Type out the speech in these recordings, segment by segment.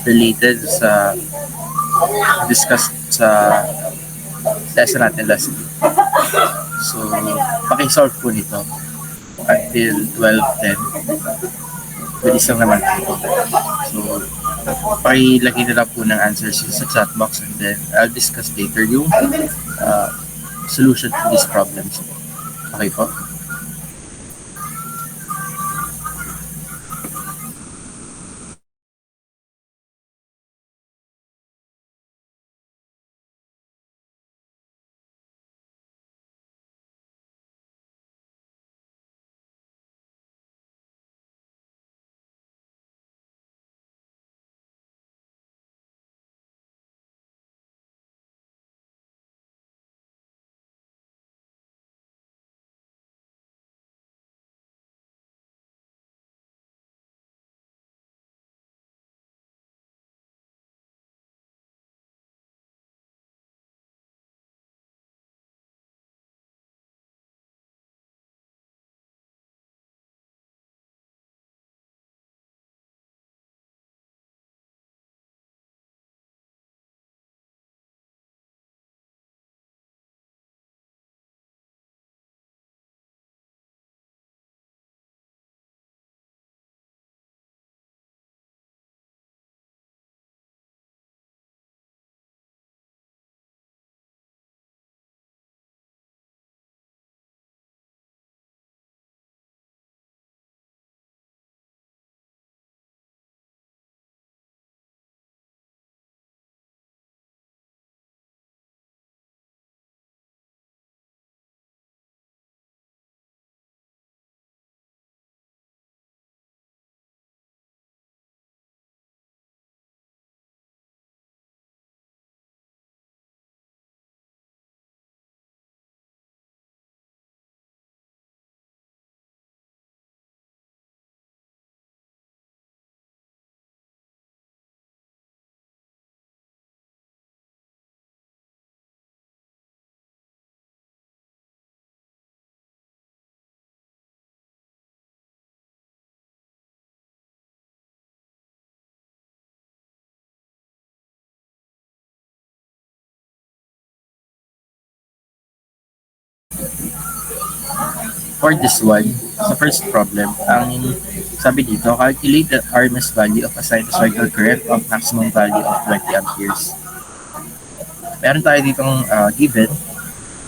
related sa discuss sa lesson natin last week. So, pakisolve po nito until 12:10. Bilis lang naman po. So, pakilagay na lang po ng answers sa chat box and then I'll discuss later yung uh, solution to these problems. Okay po? For this one, sa first problem, ang sabi dito, calculate the RMS value of a sinusoidal current of maximum value of 20 amperes. Meron tayo ditong given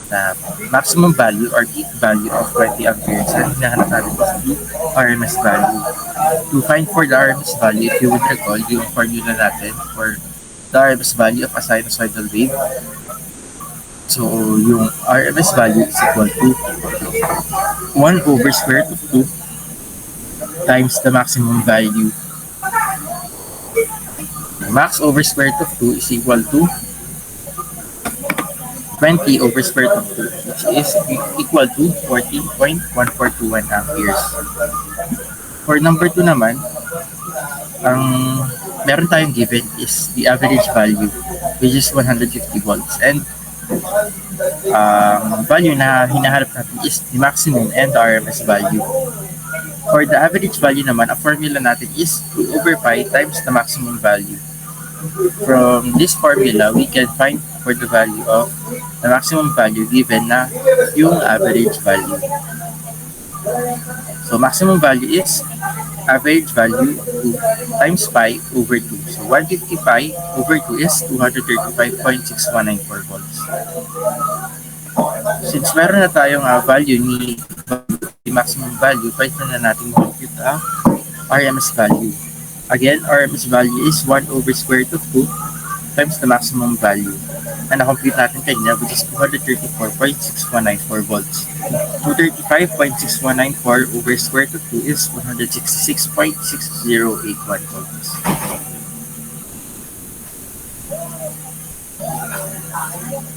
na maximum value or peak value of 20 amperes and hinahanap natin is the RMS value. To find for the RMS value, if you would recall, yung formula natin for the RMS value of a sinusoidal wave. So, yung RMS value is equal to 1 over square root of 2 times the maximum value. Max over square root of 2 is equal to 20 over square root of 2, which is equal to 14.1421 amperes. For number 2 naman, ang meron tayong given is the average value, which is 150 volts. And value na hinahanap natin is the maximum and the RMS value. For the average value naman, ang formula natin is 2 over pi times the maximum value. From this formula, we can find for the value of the maximum value given na yung average value. So, maximum value is average value 2 times pi over 2. So, 150 pi over 2 is 235.6194 volts. Since meron na tayong value ni maximum value, pwede na natin compute ang RMS value. Again, RMS value is 1 over square root of 2 times the maximum value. And na-compute natin kanina, which is 234.6194 volts. 235.6194 over square root of 2 is 166.6081 volts.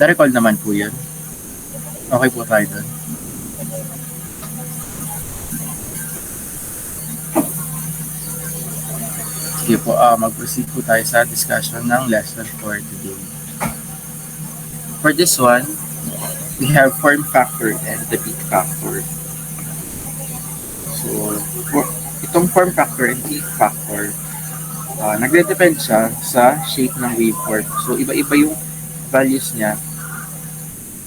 Na-recall naman po yun. Okay po tayo doon. Sige po, mag-proceed po tayo sa discussion ng lesson for today. For this one, we have form factor and the peak factor. So, itong form factor and peak factor, nagde-depend siya sa shape ng waveform. So, iba-iba yung values niya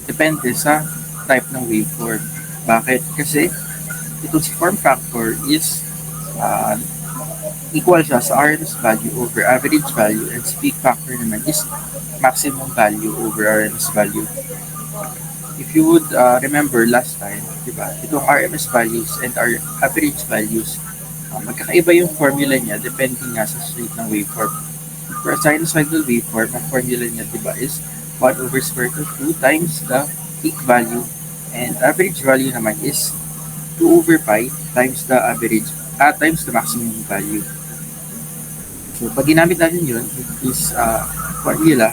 depende sa type ng waveform. Bakit? Kasi itong si form factor is uh, equal siya sa RMS value over average value and si peak factor naman is maximum value over RMS value. If you would remember last time, di ba, itong RMS values and our average values, magkakaiba yung formula niya depending nga sa shape ng waveform. For a sinusoidal waveform, ang formula niya, di ba, is 1 over square root of 2 times the peak value and average value naman is 2 over pi times the average times the maximum value. So, pag ginamit natin yun, is formula,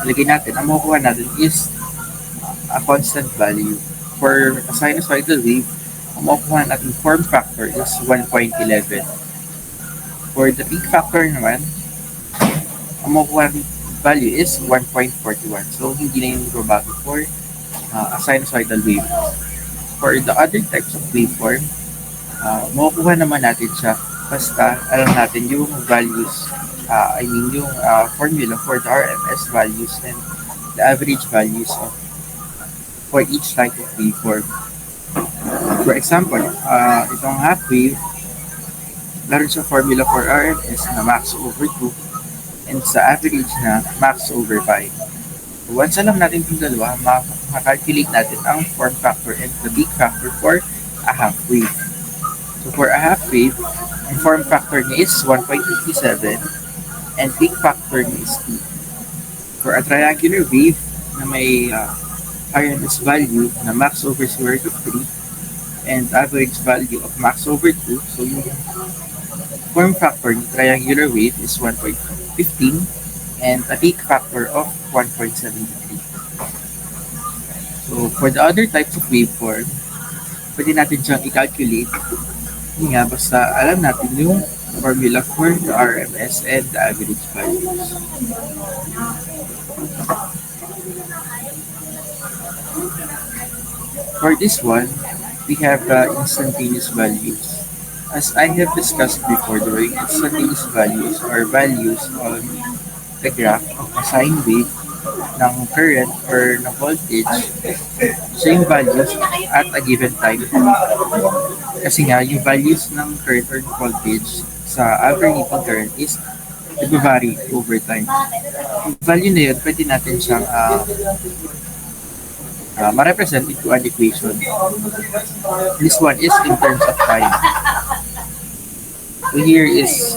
ilagay natin, ang makukuha natin is a constant value. For a sinusoidal wave, ang makukuha natin form factor is 1.11. For the peak factor naman, ang makukuha natin value is 1.41. So, hindi na yung babago for a sinusoidal wave. For the other types of waveform, makukuha naman natin siya basta alam natin yung values, yung formula for the RMS values and the average values for each type of waveform. For example, itong half wave, meron siya formula for RMS na max over 2 and sa average na max over pi. Once alam natin itong dalawa, makakalculate natin ang form factor and the peak factor for a half wave. So for a half wave, ang form factor niya is 1.57 and peak factor niya is 2. For a triangular wave na may RMS value na max over square root of 3 and average value of max over 2, so yung form factor ng triangular wave is 1.15 and a peak factor of 1.73. So for the other types of waveform, pwede natin siyang i-calculate. Hindi nga, basta alam natin yung formula for the RMS and the average values. For this one, we have the instantaneous values. As I have discussed before, the instantaneous values are values on the graph of a sine wave ng current or ng voltage, same values at a given time. Kasi nga, yung values ng current or voltage sa alternating current is nag-vary over time. Yung value na yun, pwede natin siyang ma-represent into an equation. This one is in terms of time. So here is,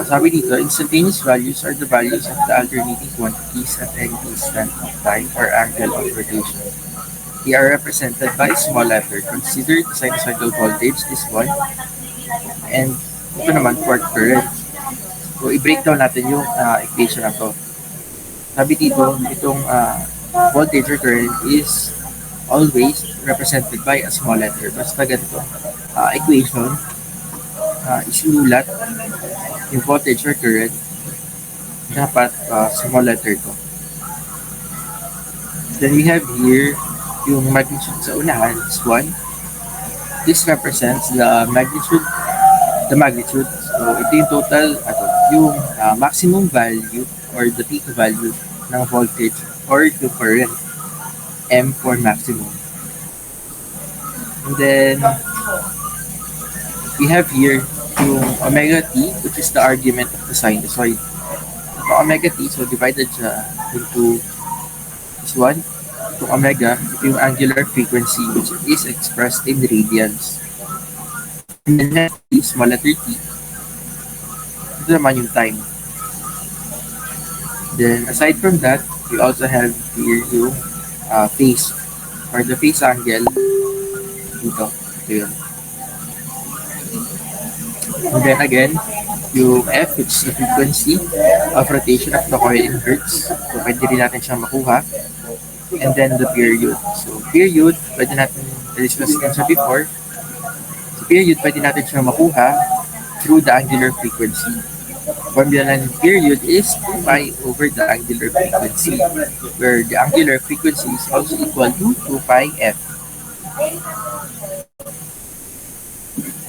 sabi dito, instantaneous values are the values of the alternating quantities at any instant of time or angle of rotation. They are represented by a small letter. Consider the sinusoidal voltage, this one, and ito naman for current. So, i-breakdown natin yung equation na to. Sabi dito, itong voltage or current is always represented by a small letter. Basta ganito, equation, isinulat yung voltage or current, dapat small letter to. Then we have here yung magnitude sa unahan is 1. This represents the magnitude. So ito yung total, yung maximum value or the peak value ng voltage or the current. M for maximum. And then we have here yung omega t, which is the argument of the sinusoid. Ito omega t, so divided siya into this one. Itong omega, ito yung angular frequency which is expressed in radians. And then next is small letter t. Ito naman yung time. Then aside from that, we also have here yung phase or the phase angle dito. Ito yun. And then again, yung F, which is the frequency of rotation of the coil in hertz. So pwede rin natin siyang makuha. And then the period. So period, pwede natin discuss din siya before. So period, pwede natin siyang makuha through the angular frequency. Formula ng period is 2 pi over the angular frequency, where the angular frequency is also equal to 2 pi f.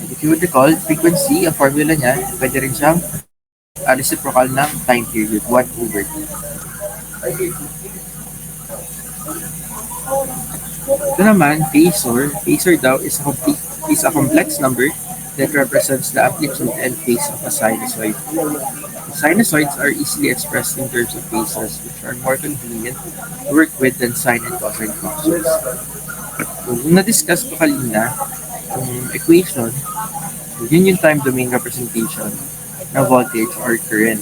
And if you would recall, frequency, ang formula niya, pwede rin siyang reciprocal ng time period 1/2. Ito naman, phasor. Phasor daw is a complex number that represents the amplitude and phase of a sinusoid. Sinusoids are easily expressed in terms of phasors, which are more convenient to work with than sine and cosine functions. So, yung na-discuss ko kanina, yung equation, yun yung time domain representation ng voltage or current.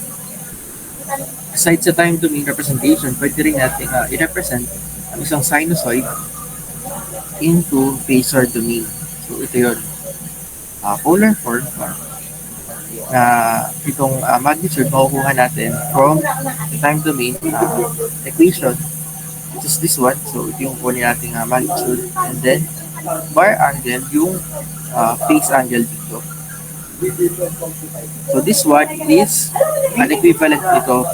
Aside sa time domain representation, pwede rin natin i-represent ang isang sinusoid into phasor domain. So ito yun, polar form na itong magnitude makukuha natin from the time domain equation, which is this one. So ito yung kunin natin magnitude, and then bar angle yung phase angle dito. So this one is an equivalent nito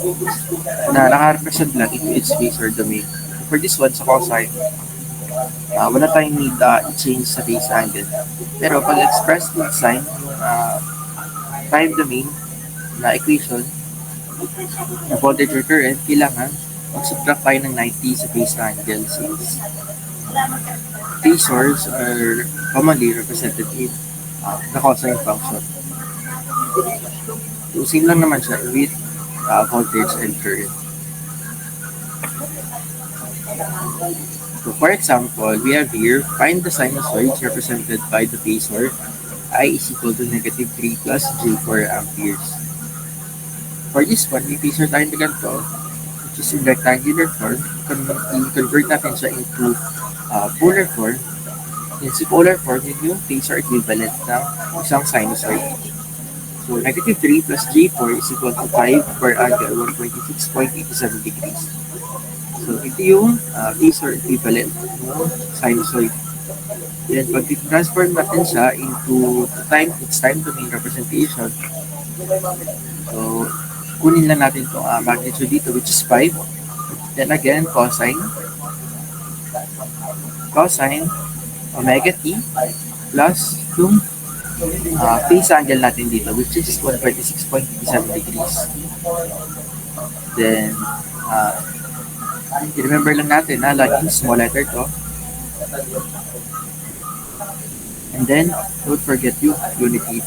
na naka-represent lang into its phasor domain. For this one, sa cosine, wala tayong need i-change sa phase angle. Pero pag express with sine, yung time domain na equation na voltage or current, kailangan mag-subtract tayo ng 90 sa phase angle since phasors are commonly represented in the cosine function. So, same lang naman siya with voltage and current. So, for example, we have here, find the sinusoids represented by the phasor I is equal to negative 3 plus J4 amperes. For this one, may phasor tayo na ganito, which is in rectangular form. I-convert natin siya into polar form. Yung si polar form, yun yung phasor equivalent ng isang sinusoid. So, negative 3 plus J4 is equal to 5 per angle 126.87 degrees. So, ito yung phasor equivalent ng sinusoid. Then, pag transform natin siya into its time domain representation, so, kunin lang natin itong magnitude dito, which is 5. Then again, cosine omega t plus yung phase angle natin dito, which is 126.87 degrees. Then, remember lang natin na laging small letter to. And then, don't forget yung unity.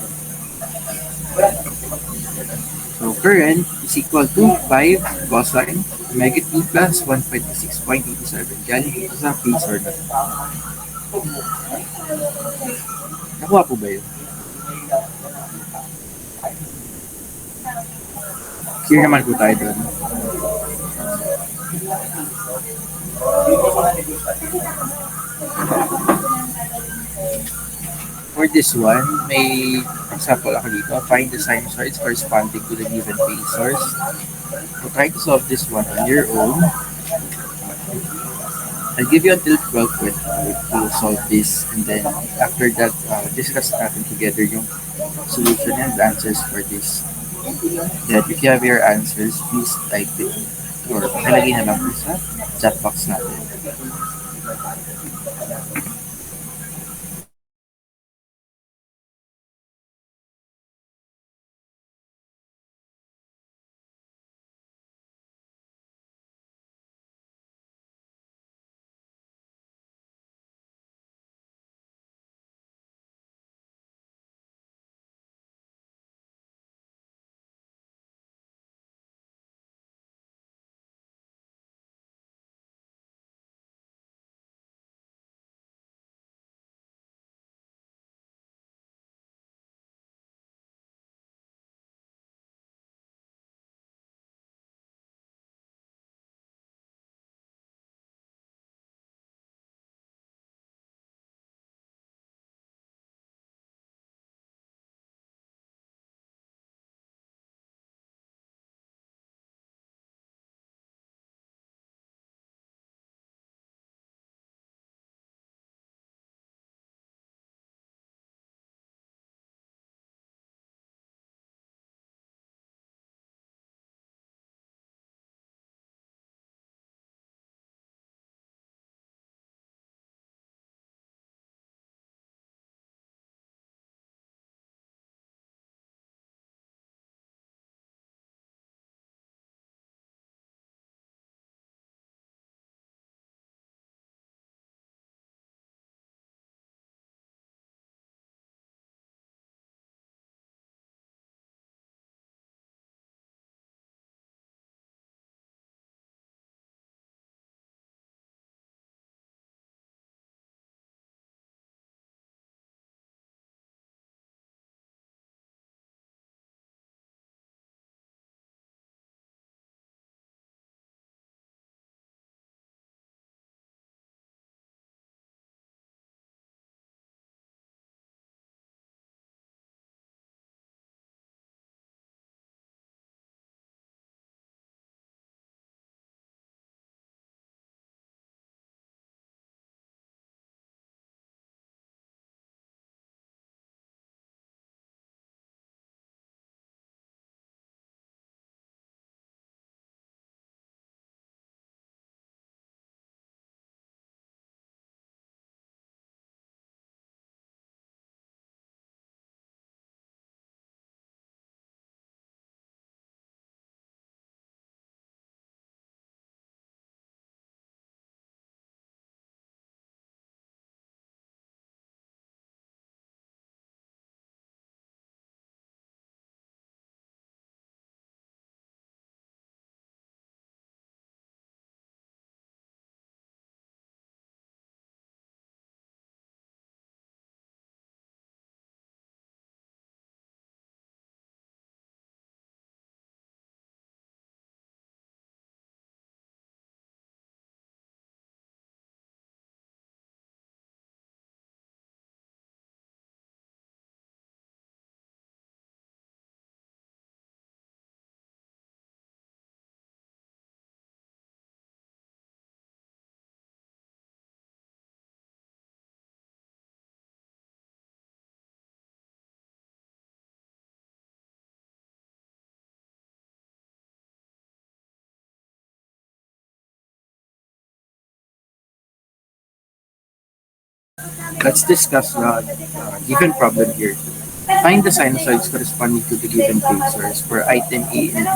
So, current is equal to 5 cosine omega t plus 126.87. Galing dito sa phasor na to. Nakuha po ba yun? Clear naman po tayo doon. For this one, may example ako dito. Find the sinusoids corresponding to the given phasors. So try to solve this one on your own. I'll give you until 12 to solve this, and then after that, discuss natin together yung solution and answers for this. Then if you have your answers, please type it or nalagay na lang po sa chat box natin. Let's discuss the given problem here. Find the sinusoids corresponding to the given phasors for item A and B.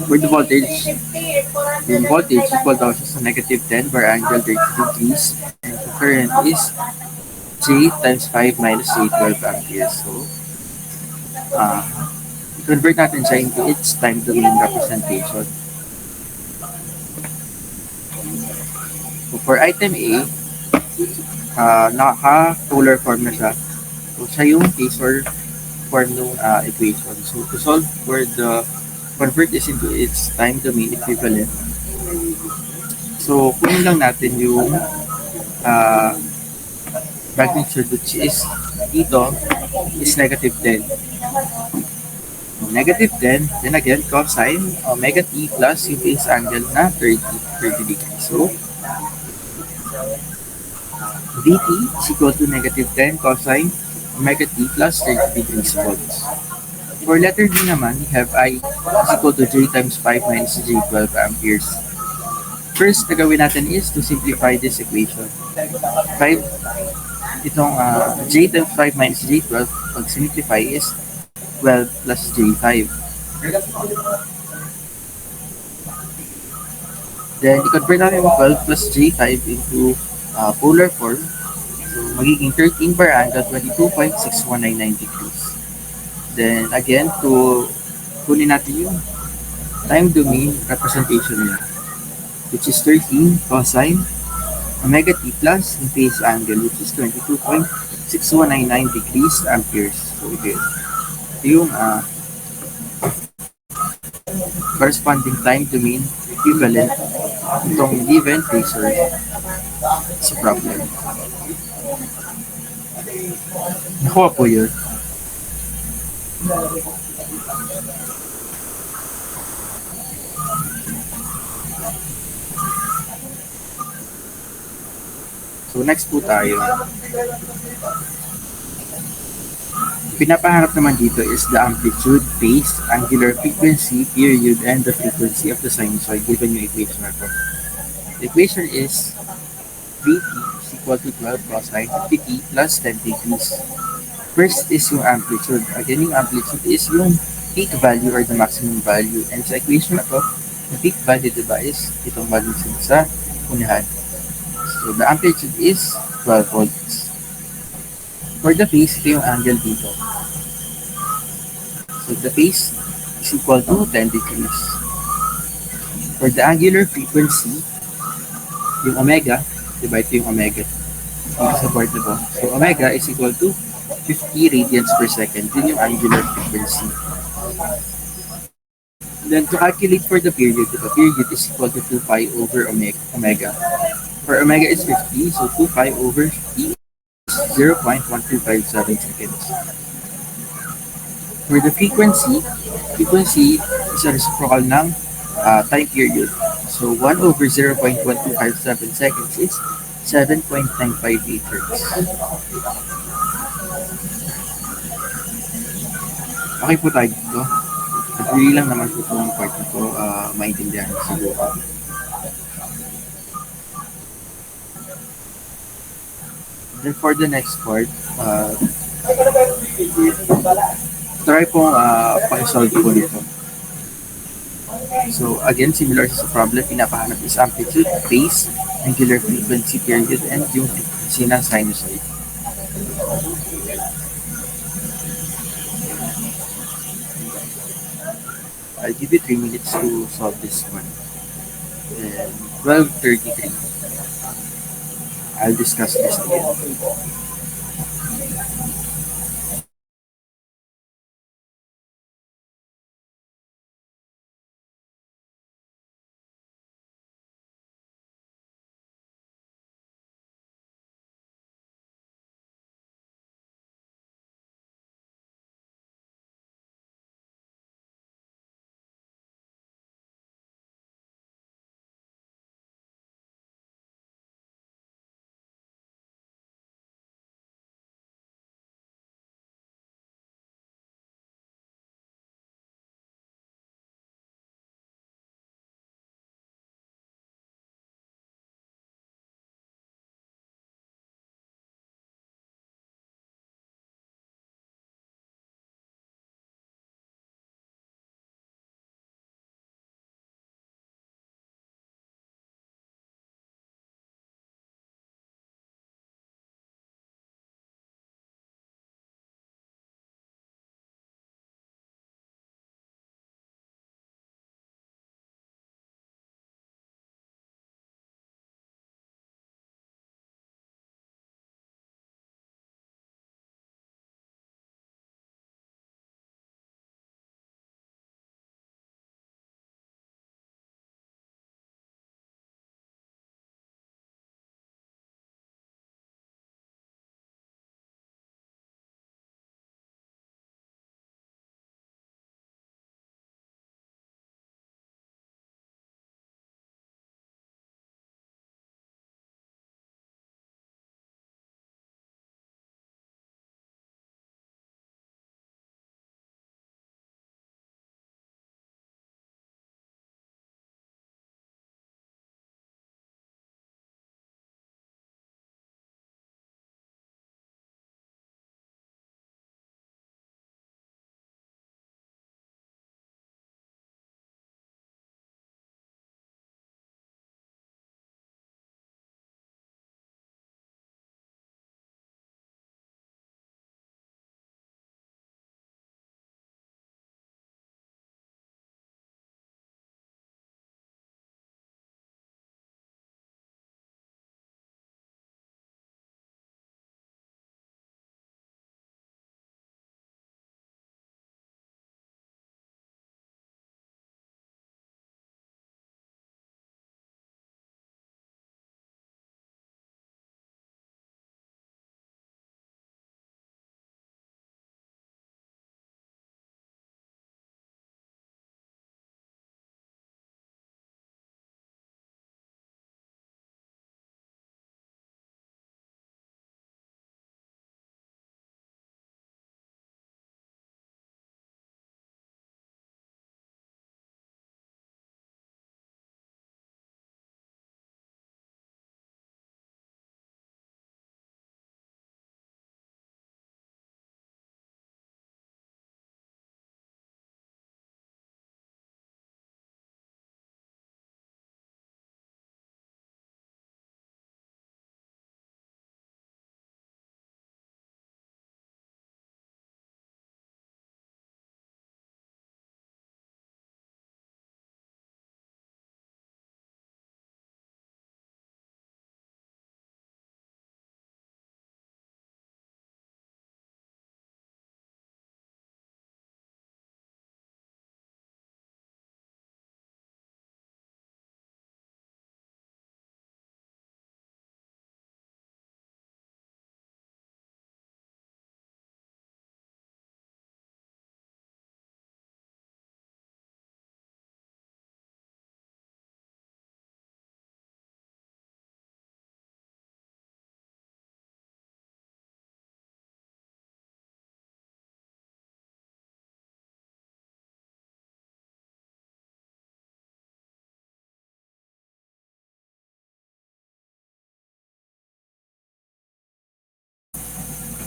For the voltage equal doses to negative 10 where angle 30 degrees and the current is J times 5 minus J 12 amperes. So, uh, convert natin siya into its time domain representation. So, for item A, naka-polar form na siya. So, siya yung phasor form ng equation. So, to solve for the convert this into its time domain equivalent. So, kunin lang natin yung uh, magnitude which is dito is negative 10. Negative 10, then again, cosine omega t plus yung base angle na 30 degrees. So, Vt is equal to negative 10 cosine omega t plus 30 degrees volts. For letter D naman, we have I is equal to J times 5 minus J 12 amperes. First na gawin natin is to simplify this equation. 5, itong J times 5 minus J 12, pag simplify is 12 plus J 5. Then, i-convert natin yung 12 plus J 5 into polar form. So, magiging 13 per angle, 22.6199 degrees. Then, again, to kunin natin yung time domain representation niya, which is 13 cosine omega t plus yung phase angle, which is 22.6199 degrees amperes. So, ito yung corresponding time domain equivalent itong given phasor sa problem. Nakuha po yun. So, next po tayo. Pinapaharap naman dito is the amplitude, phase, angular frequency, period, and the frequency of the sinusoid given yung equation na to. The equation is Vt is equal to 12 cosine 50t plus 10 degrees. First is yung amplitude. Again, yung amplitude is yung peak value or the maximum value. And sa equation na to, yung peak value diba is itong value sa unahan. So, the amplitude is 12 volts. For the phase, ito yung angle dito. So, the phase is equal to 10 degrees. For the angular frequency, yung omega, diba ito yung omega dito sa board na to. So, omega is equal to 50 radians per second. Yun yung angular frequency. Then, to calculate for the period, the period is equal to 2 pi over omega. For omega is 50, so 2 pi over 50 is 0.1257 seconds. For the frequency is a reciprocal ng time period. So 1 over 0.1257 seconds is 7.958 hertz. Okay po tayo dito. Madali lang naman po itong part na ito, maintindihan siguro. Then for the next part, try pong pang-solve po nito. So again, similar sa problem, pinapahanap is amplitude, phase, angular frequency, period, and yung frequency ng sinusoid. I'll give you 3 minutes to solve this one. And 12:33. I'll discuss this again.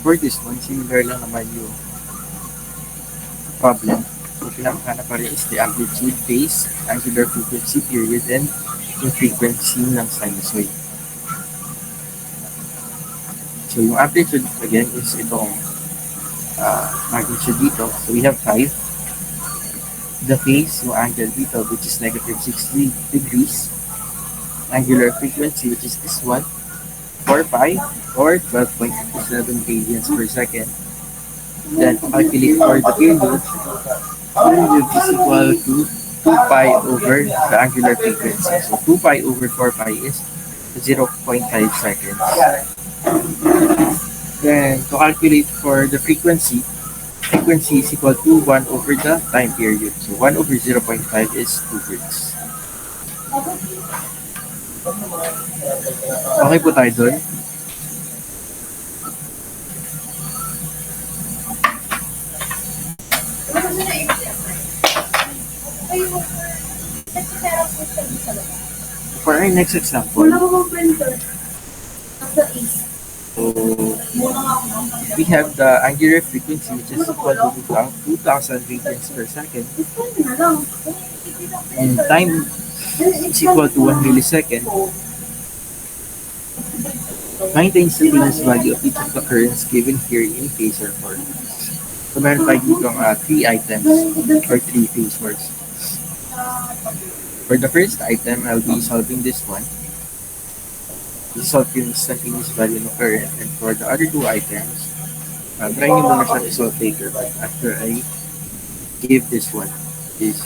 For this one, similar lang naman yung problem. So, pinakahanap pa rin is the amplitude, phase, angular frequency, period, and yung frequency ng sinusoid. So, yung amplitude, again, is itong magnitude dito. So, we have 5. The phase, yung angle dito, which is negative 60 degrees. Angular frequency, which is this one, 4 pi, or 12.57 radians per second. Then, calculate for the period. Period is equal to 2 pi over the angular frequency. So, 2 pi over 4 pi is 0.5 seconds. Then, to calculate for the frequency is equal to 1 over the time period. So, 1 over 0.5 is 2 hertz. Okay po tayo doon. For our next example, so we have the angular frequency, which is equal to 2000 radians per second, and time is equal to 1 millisecond. Find the instantaneous value of each of the currents given here in phasor form. So meron tayo dito ang 3 items or 3 phasors. For the first item, I'll be solving this one. This is solve yung instantaneous value ng current. And for the other 2 items, try nyo muna siya to-solve later. But after I give this one, this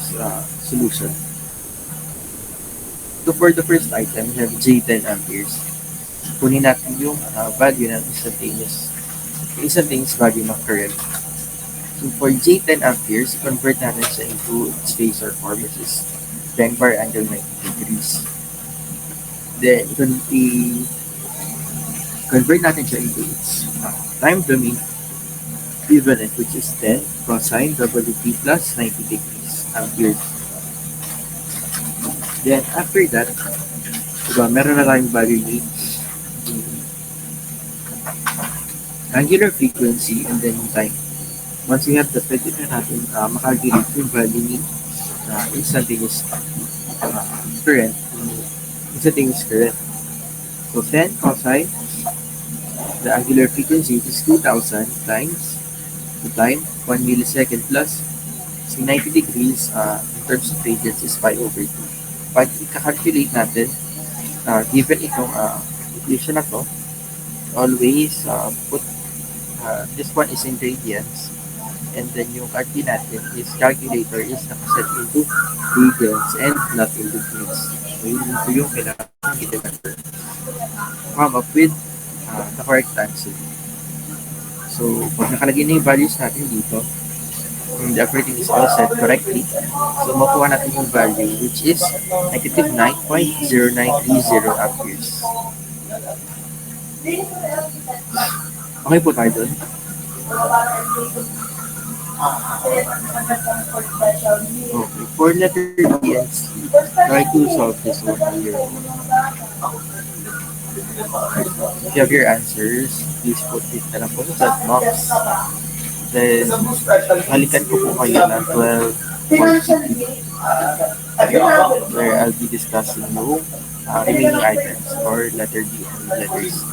solution. So for the first item, we have J10 amperes. Kunin natin yung value ng instantaneous value ng current. So for J10 amperes, convert natin siya into its phasor form, which is 10 bar angle 90 degrees. Then, convert natin siya into its time domain equivalent, which is 10 cosine WT plus 90 degrees amperes. Then, after that, diba, meron na tayong value ni angular frequency and then yung time. Once we have that, pwede na natin makalculate yung value ni instantaneous current, instantaneous current. So 10 cosine, the angular frequency is 2000 times the time, 1 millisecond plus 90 degrees in terms of radians is pi over 2. Pag i-calculate natin, given itong equation na to, always put this one is in radians, and then yung calculator is nakaset into radians and not in degrees. So yun yung kailangan i-remember. Come up with the correct answer. So pag nakalagay na yung values natin dito, and everything is all set correctly, so makuha natin yung value, which is negative 9.0930 amperes. Okay po tayo dun. Okay, for letter B and C, try to solve this one here. If you have your answers, please put it na lang po sa chat box. Then, halikan ko po kayo ng 12:40 where I'll be discussing yung remaining items for letter D and letter C.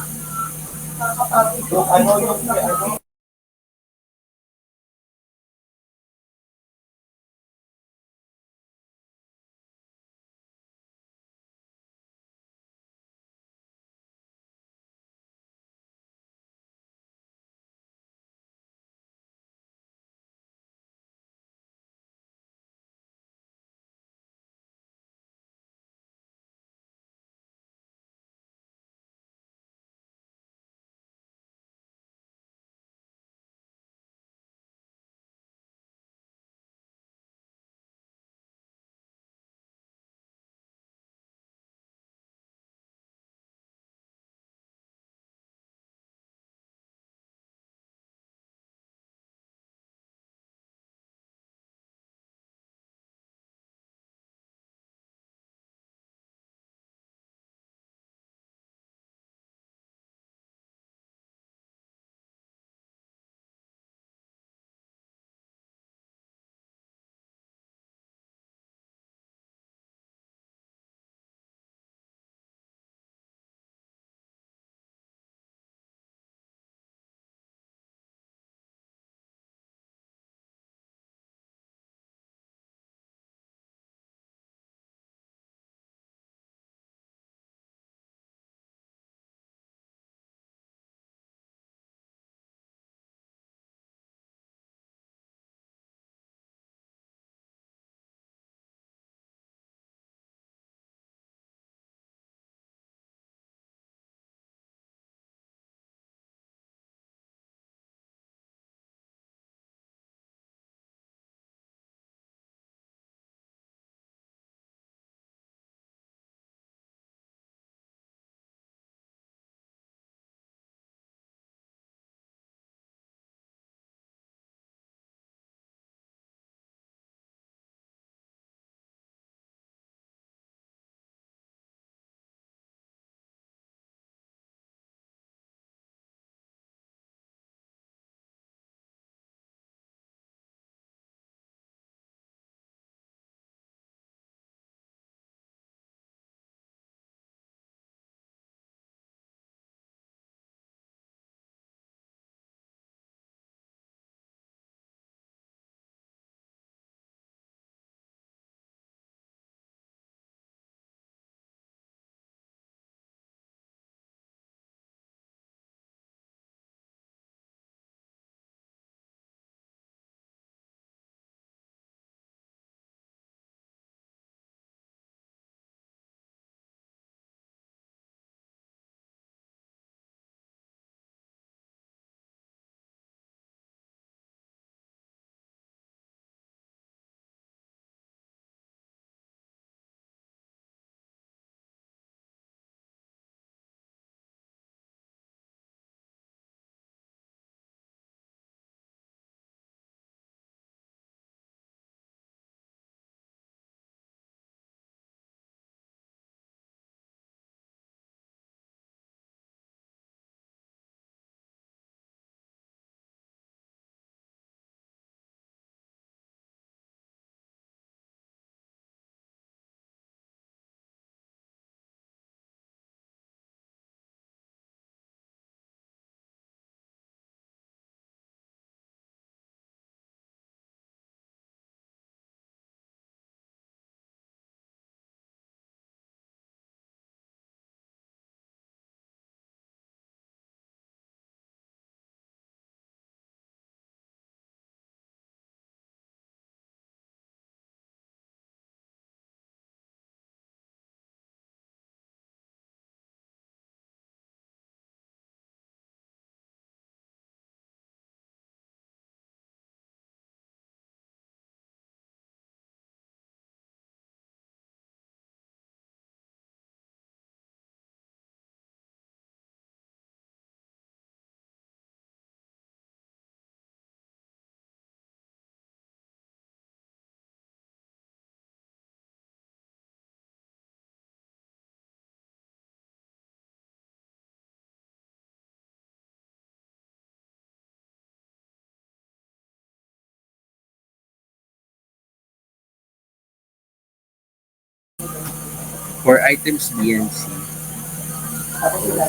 for items B and C,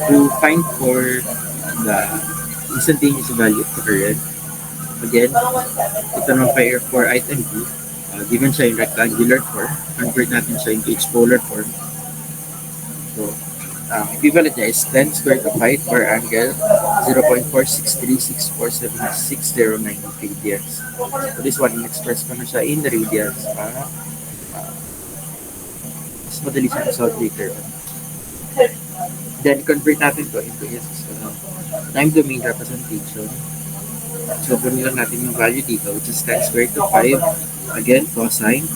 to find for the instantaneous value of the current, again, ito naman for item B, given siya yung rectangular form, convert natin siya into its polar form. So, equivalent niya is 10 square root of height or angle 0.463647609 radians. So this one, in-express ko na siya in radians para mas madali siya solve later on. Then, convert natin to into its time domain representation. So, kunin lang natin yung value dito, which is 10 square root of 5. Again, cosine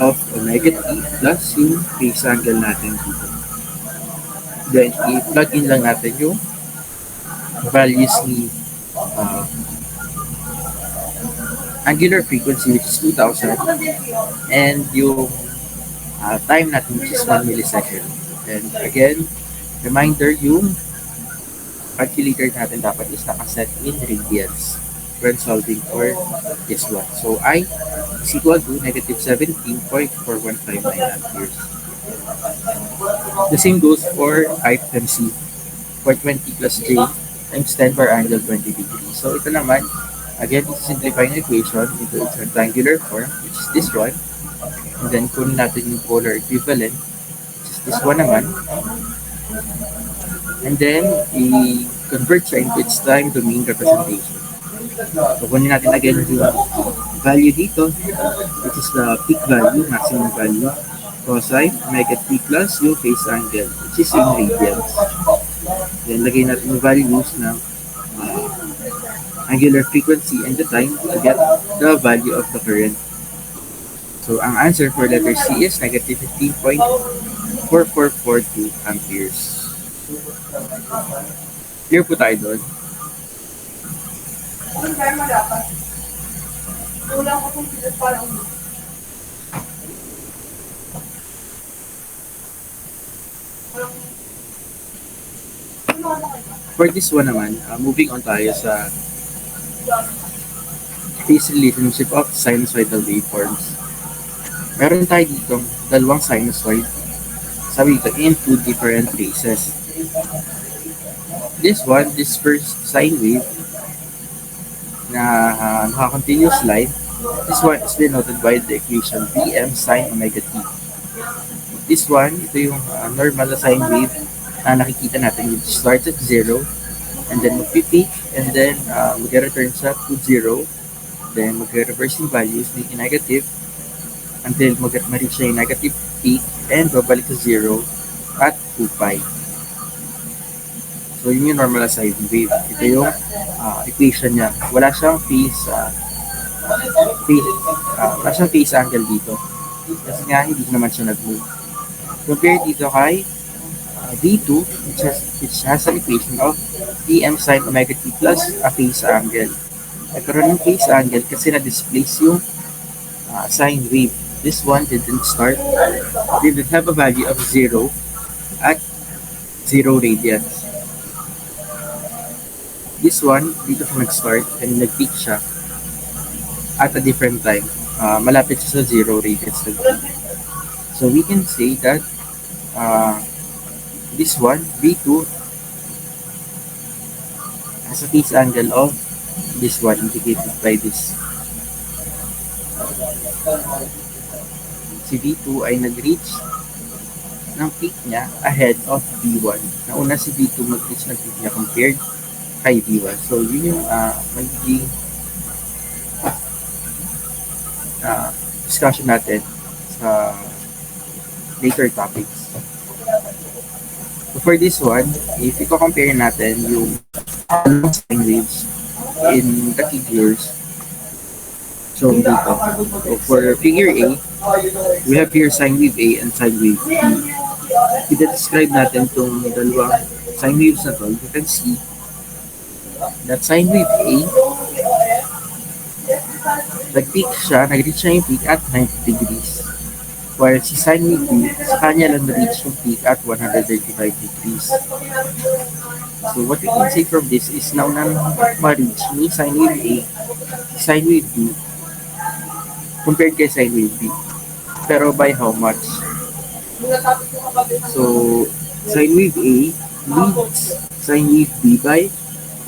of omega t plus yung phase angle natin dito. Then, i-plug in lang natin yung values ni angular frequency, which is 2000, and yung time natin, which is 1 millisecond. And again, reminder, yung calculator natin dapat is nakaset in radians when solving for this one. So, I is equal to negative 17.4159 amperes. The same goes for item C, for 20 plus J times 10 per angle 20 degrees. So, ito naman, again, simplify the equation into its rectangular form, which is this one. And then, kunin natin yung polar equivalent, which is this one naman. And then, i-convert siya into its time domain representation. So, kunin natin again yung value dito, which is the peak value, maximum value, cosine omega t plus yung phase angle, which is in radians. Then, lagay natin yung values ng angular frequency and the time to get the value of the current. So, ang answer for letter C is negative 15.4442 amperes. Clear po tayo doon. For this one naman, moving on tayo sa phase relationship of sinusoidal waveforms. Meron tayo dito dalawang sinusoid, sabi dito, in two different phases. This one, this first sine wave na naka-continuous line, this one is denoted by the equation Vm sine omega t. This one, ito yung normal na sine wave na nakikita natin, which starts at 0 and then mag-peak and then mag-return sa to 0, then mag-reverse yung values, making negative until ma-reach na yung negative peak and babalik sa 0 at 2 pi. So, yun yung normal na sine wave. Ito yung equation niya. Wala siyang phase angle dito. Kasi nga, hindi naman siya nag-move. Compare dito kay V2, which has an equation of Vm sine omega t plus a phase angle. Nagkaroon ng phase angle kasi na-displace yung sine wave. This one didn't have a value of 0 at 0 radians. This one, dito siya nag-start and nag-peak siya at a different time. Malapit siya sa 0 radians. So we can say that this one, V2, has a phase angle of this one indicated by this. Si V2 ay nag-reach ng peak niya ahead of V1. Nauna si V2 mag-reach ng peak niya compared kay V1. So, yun yung magiging discussion natin sa later topics. So, for this one, if i-compare natin yung sine waves in the figures, so dito, so for figure A, we have here sine wave A and sine wave B. I-describe natin itong dalawang sine waves na to. You can see that sine wave A, nag-peak siya, nag-reach siya yung peak at 90 degrees. While si sine wave B, sa kanya lang na-reach yung peak at 135 degrees. So what we can say from this is now na ma-reach ni sine wave A, sine wave B, compared kay sine wave B. Pero by how much? So, sine wave A leads sine wave B by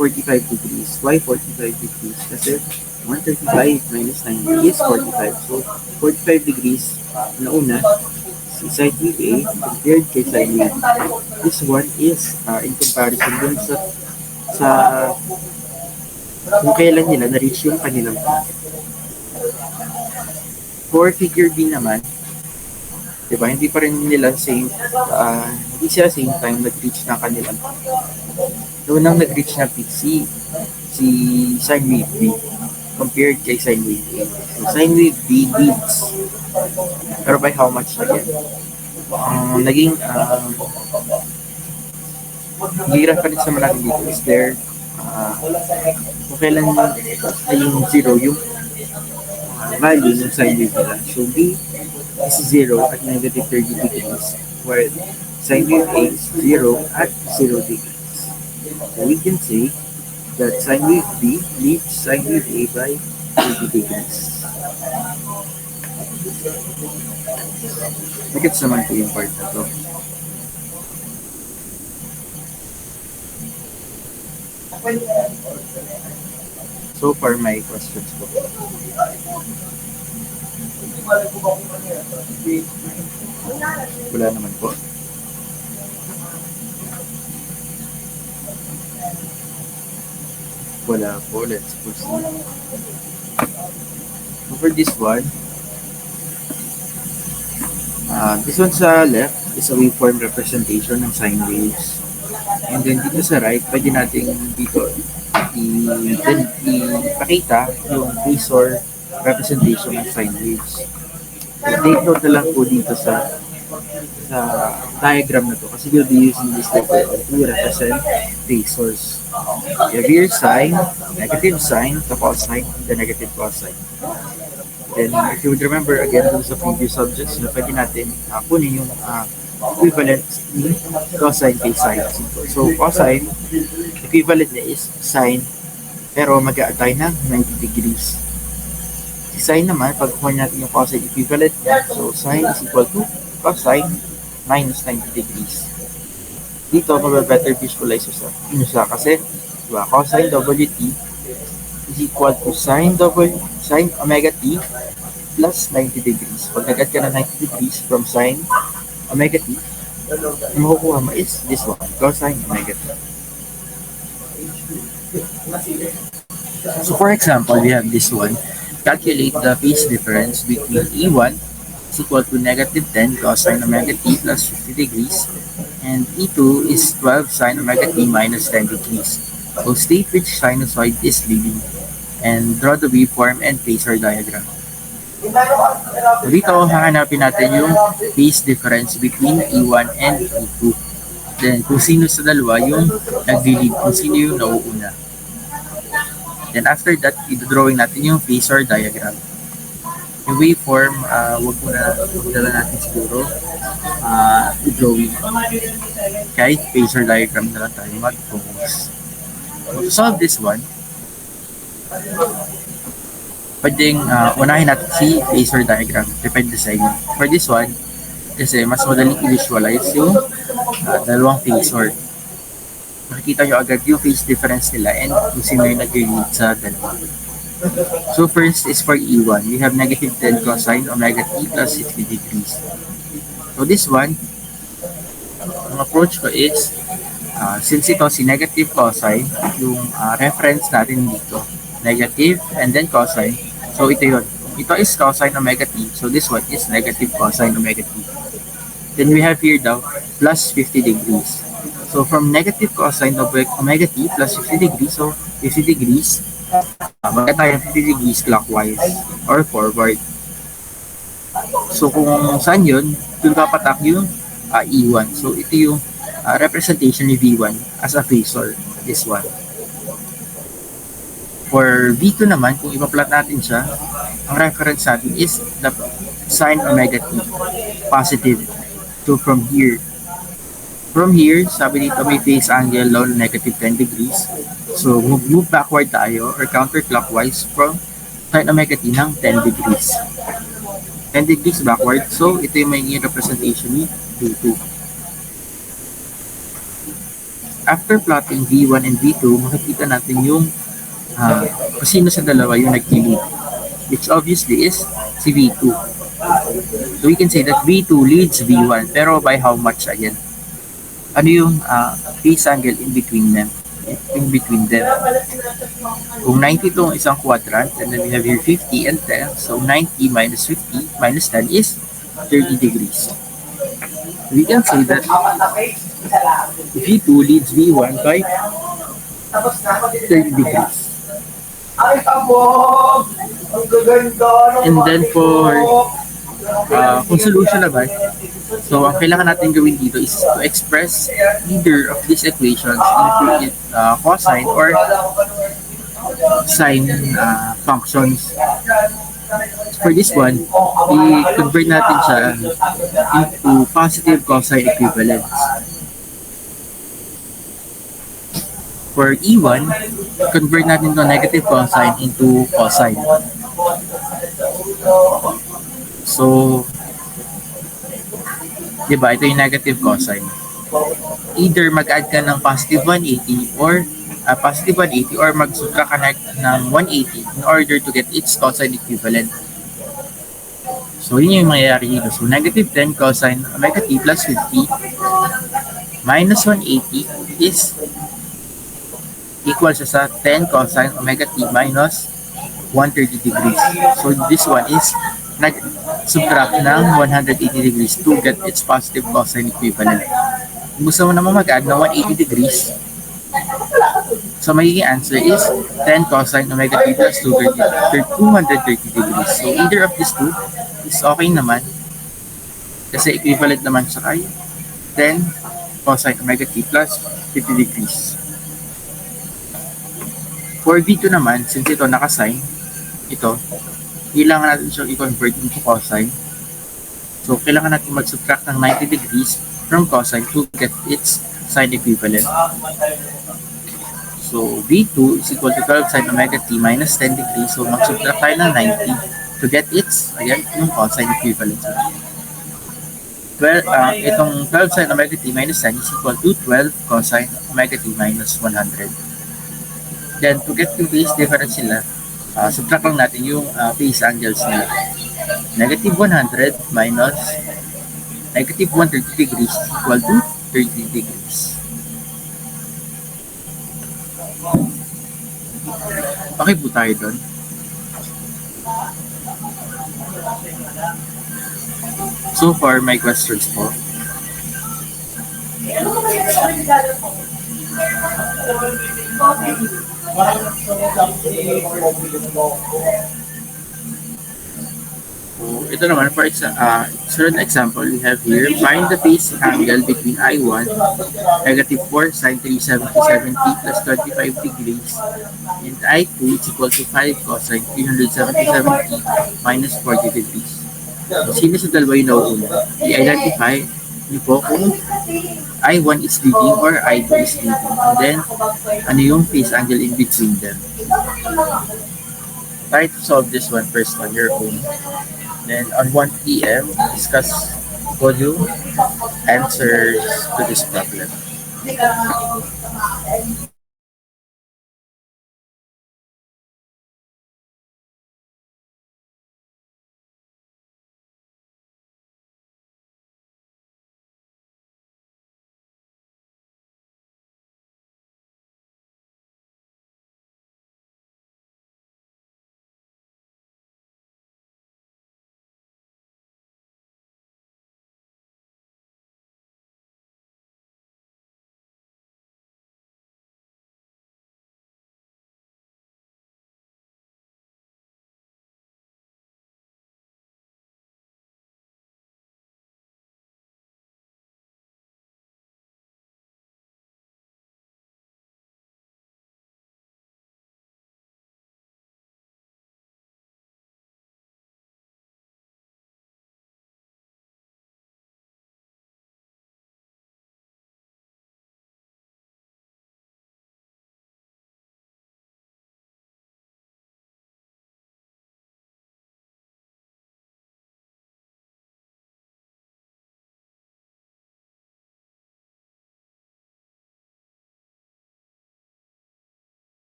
45 degrees. Why 45 degrees? Kasi 135 minus 90 is 45. So, 45 degrees na una, si sine wave A compared kay sine wave B. This one is in comparison dun sa kung kailan nila na-reach yung kanilang peak. For figure B naman, diba, hindi pa rin nila same, hindi sila same time nag-reach ng kanilang peak. Noon nang nag-reach na peak si sine wave B compared kay sine wave A. So, sine wave B leads. Pero by how much again? Naging reference naman natin dito is there kung kailan yung zero yung value ng sine wave nila. So, B is 0 at negative 30 degrees while sine wave A is 0 at 0 degrees. So, we can say that sine wave B leads sine wave A by 30 degrees. Nagets naman po yung part na to. So far, my questions po. Wala naman po. Wala po. Let's proceed. For this one sa left is a waveform representation ng sine waves. And then dito sa right, pwede natin dito ipakita yung phasor representation ng sine waves. So, take note na lang po dito sa diagram na to kasi we'll be using this letter to represent phasors. You have here sine, negative sine, the cosine, the negative cosine. Then, if you would remember again sa previous subjects, na pwede natin kunin yung equivalent ni cosine kay sine. So, cosine, equivalent niya is sine, pero mag-a-apply ng 90 degrees. Si sine naman, pag kuha natin yung cosine equivalent niya, so sine is equal to cosine minus 90 degrees. Dito, mababetter visualize nyo siya kasi, diba, cosine WT is equal to sine omega t plus 90 degrees. Pag nag-add ka na 90 degrees from sine omega t, ang makukuha mo is this one, cosine omega t. So for example, we have this one. Calculate the phase difference between E1 is equal to negative 10 cosine omega t plus 50 degrees and E2 is 12 sine omega t minus 10 degrees. So state which sinusoid is leading and draw the waveform and phasor diagram. So dito, hahanapin natin yung phase difference between E1 and E2. Then, kung sino sa dalawa yung nag-lead, kung sino yung nauuna. Then after that, i-drawing natin yung phasor diagram. Yung waveform, wag na natin siguro i-drawing. Kahit phasor diagram na lang tayo mag-focus. So, to solve this one, pwedeng unahin natin si phasor diagram. Depende sa inyo. For this one, kasi mas madaling i-visualize yung dalawang phasor. Makikita nyo agad yung phase difference nila and kung sino yung nag-lead sa dalawa. So first is for E1. We have negative 10 cosine omega t plus 60 degrees. So this one, ang approach ko is, since ito si negative cosine, yung reference natin dito, negative and then cosine. So ito yun. Ito is cosine omega t. So this one is negative cosine omega t. Then we have here daw plus 50 degrees. So from negative cosine of omega t plus 50 degrees, so 50 degrees, magka tayo 50 degrees clockwise or forward. So kung saan yun, dun papatak yung E1. So ito yung representation ni V1 as a phasor, this one. For V2 naman, kung ipa-plot natin siya, ang reference natin is the sine omega t, positive. So from here, sabi dito may phase angle low negative 10 degrees. So move backward tayo or counterclockwise from sine omega t ng 10 degrees. 10 degrees backward. So, ito yung magiging representation ni V2. After plotting V1 and V2, makikita natin yung kung sino sa dalawa yung nag-lead, which obviously is si V2. So, we can say that V2 leads V1, pero by how much again? Ano yung phase angle in between them? In between them. Kung 90 itong isang quadrant, and then we have here 50 and 10, so 90 minus 50 minus 10 is 30 degrees. We can say that V2 leads V1 by 30 degrees. And then for kung solution naman, so ang kailangan natin gawin dito is to express either of these equations into cosine or sine functions. For this one, i-convert natin siya into positive cosine equivalents. For E1, convert natin to negative cosine into cosine. So, di ba, ito yung negative cosine. Either mag-add ka ng positive 180 or positive 180 or mag-subtract ka ng 180 in order to get its cosine equivalent. So, yun yung mangyayari dito. So, negative 10 cosine omega t plus 50 minus 180 is equal siya sa 10 cosine omega t minus 130 degrees. So, this one is nag-subtract ng 180 degrees to get its positive cosine equivalent. Kung gusto mo naman mag-add ng 180 degrees, so magiging answer is 10 cosine omega t plus 230 degrees. So, either of these two is okay naman kasi equivalent naman siya kay 10 cosine omega t plus 50 degrees. For V2 naman, since ito naka-sine, ito, kailangan natin siyang i-convert into cosine. So, kailangan natin mag-subtract ng 90 degrees from cosine to get its sine equivalent. So, V2 is equal to 12 sine omega t minus 10 degrees. So, mag-subtract tayo ng 90 to get its, ayan, yung cosine equivalent. Well, itong 12 sine omega t minus 10 is equal to 12 cosine omega t minus 100. Then, to get yung phase difference nila, subtract lang natin yung phase angles nila. Negative 100 minus negative 130 degrees equal to 30 degrees. Okay po tayo doon. So far, my questions po. So, ito naman, for certain example, we have here, find the phase angle between I1, negative 4 sine 370 plus 25 degrees, and I2 is equal to 5 cosine 370 minus 40 degrees. So, sino sa dalawa yung nauuna? I-identify niyo po kung I1 is leading or I2 is leading. And then, ano yung phase angle in between them. Try to solve this one first on your own. Then on 1 p.m., discuss volume answers to this problem.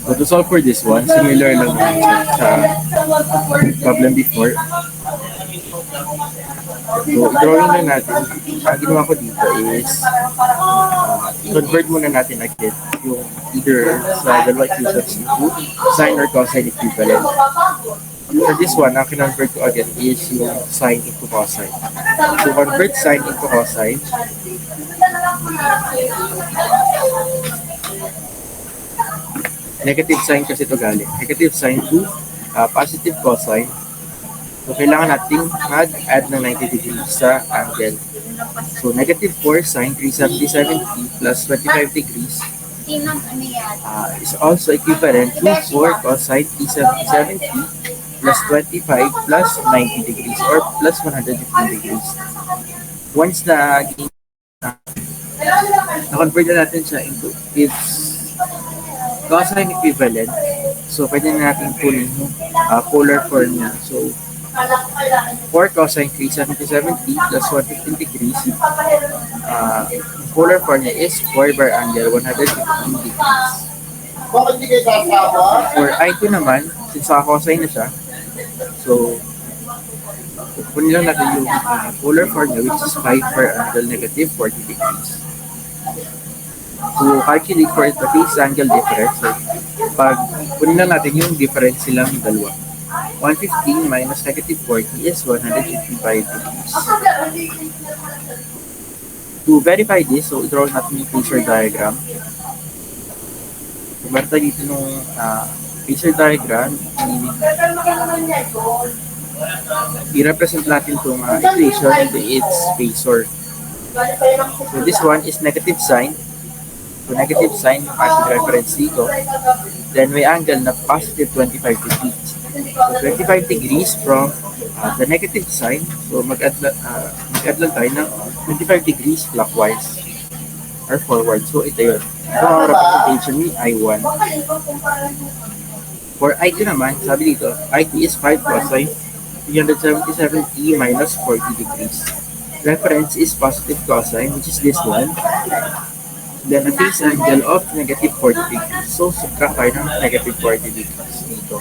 So to solve for this one, similar lang naman sa problem before. So, i-drawing lang natin. Ang ginawa ko dito is convert muna natin again yung either sa dalawa equations into sine or cosine equivalent. For this one, ang kinonvert ko again is yung sine into cosine. To convert sine into cosine, negative sign kasi ito galing. Negative sign to positive cosine. So, kailangan nating mag-add ng 90 degrees sa angle. So, negative 4 sine 370 plus 25 degrees is also equivalent to 4 cosine 370 plus 25 plus 90 degrees or plus 115 degrees. Once na-convert na natin siya into its cosine equivalent, so pwede na natin kunin yung polar form niya. So, 4 cosine 370 plus 115 degrees, polar form niya is 4 bar angle 115 degrees. For I2 naman, since cosine na siya, so kunin lang natin yung polar form niya, which is 5 bar angle negative 40 degrees. To calculate for the phase angle difference, so pag kunin lang natin yung difference silang dalawa. 115 minus negative 40 is 155 degrees. To verify this, so i-draw natin yung phasor diagram. So, meron tayo dito nung phasor diagram, i-represent natin itong equation into its phasor. So this one is negative sign. So negative sign, yung reference dito. Then may angle na positive 25 degrees. So 25 degrees from the negative sign. So mag-add lang tayo ng 25 degrees clockwise or forward. So ito yun. Ito ang representation ni I1. For I2 naman, sabi dito, I2 is 5 cosine 377t minus 40 degrees. Reference is positive cosine, which is this one. Then a phase angle of negative 40 degrees. So, subtract tayo ng negative 40 degrees dito.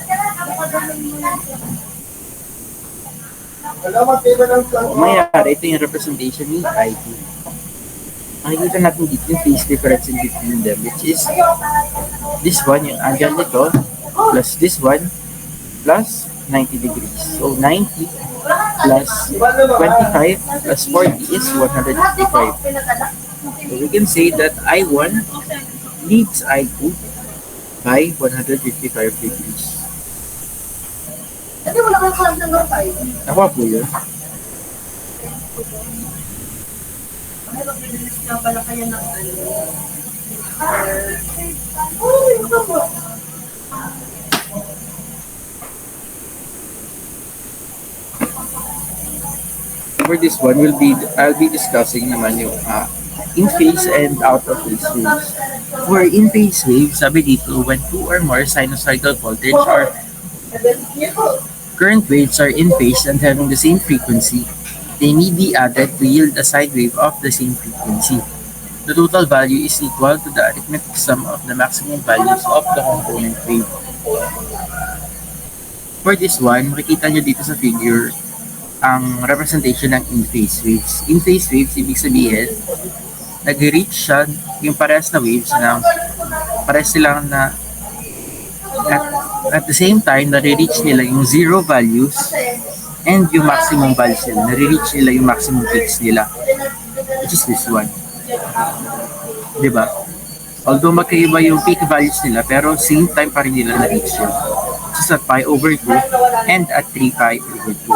So, mayroon, ito yung representation ni I2. Makikita natin dito yung phase difference in between them, which is this one, yung angle nito, plus this one, plus 90 degrees. So, 90 plus 25 plus 40 is 155. So we can say that I1 leads I2 by 155 degrees. Nakuha po yun. For this one, I'll be discussing naman yung in-phase and out-of-phase waves. For in-phase waves, sabi dito, when two or more sinusoidal voltage or current waves are in phase and having the same frequency, they may be added to yield a sine wave of the same frequency. The total value is equal to the arithmetic sum of the maximum values of the component wave. For this one, makikita nyo dito sa figure ang representation ng in-phase waves. In-phase waves, ibig sabihin, nag-reach siya yung parehas na waves na parehas silang na at the same time, nare-reach nila yung zero values and yung maximum values nila. Nare-reach nila yung maximum peaks nila, which is this one. Diba? Although magkaiba yung peak values nila, pero same time pa rin nila na-reach yun. Which is at pi over 2 and at 3 pi over 2.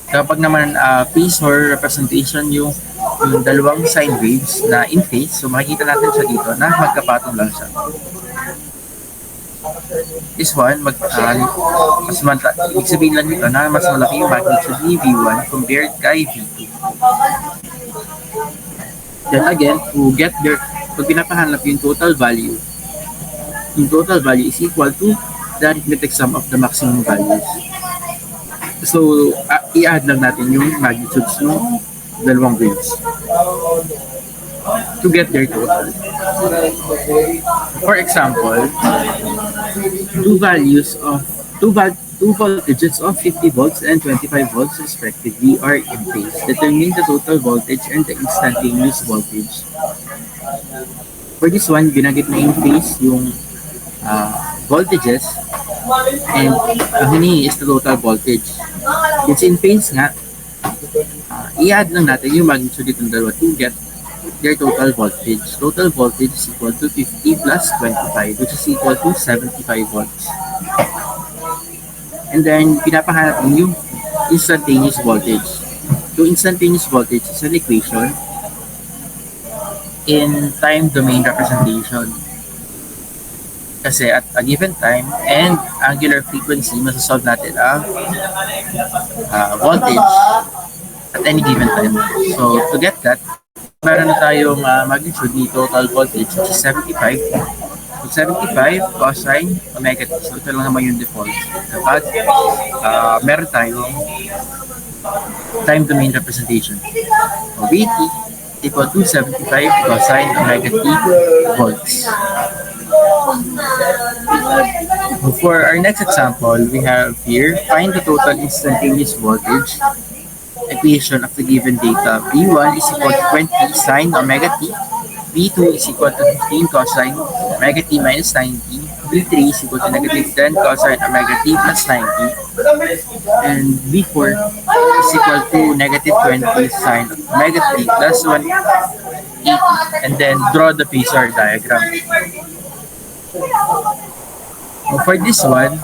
Kapag naman phase or representation yung dalawang sine waves na in phase, so makikita natin siya dito na magkapatong lang siya. This one, ibig sabihin lang dito na mas malaki yung magnitude ni V1 compared kay V2. Then again, to get there, pag pinapahanap yung total value is equal to the arithmetic sum of the maximum values. So, i-add lang natin yung magnitudes ng dalawang waves. to get their total. For example, two values of two voltages of 50 volts and 25 volts respectively are in phase. Determine the total voltage and the instantaneous voltage. For this one, ginagit na in phase yung voltages and ang hinihingi is the total voltage. It's in phase nga, i-add lang natin yung magnitude itong dalawa to get their total voltage. Total voltage is equal to 50 plus 25, which is equal to 75 volts. And then, pinapahanap mo yung instantaneous voltage. Yung instantaneous voltage is an equation in time domain representation. Kasi at a given time and angular frequency, masasolve natin ang voltage at any given time. So, to get that, meron na tayong magnitude ni total voltage, which is 75. So, 75 cosine omega t. So, ito lang naman yung default. Kapag meron tayong time domain representation. So, Vt equal to 75 cosine omega t volts. For our next example, we have here, find the total instantaneous voltage equation of the given data. V1 is equal to 20 sine omega t, V2 is equal to 15 cosine omega t minus 90, V3 is equal to negative 10 cosine omega t plus 90, and V4 is equal to negative 20 sine omega t plus 180, and then draw the phasor diagram. For this one,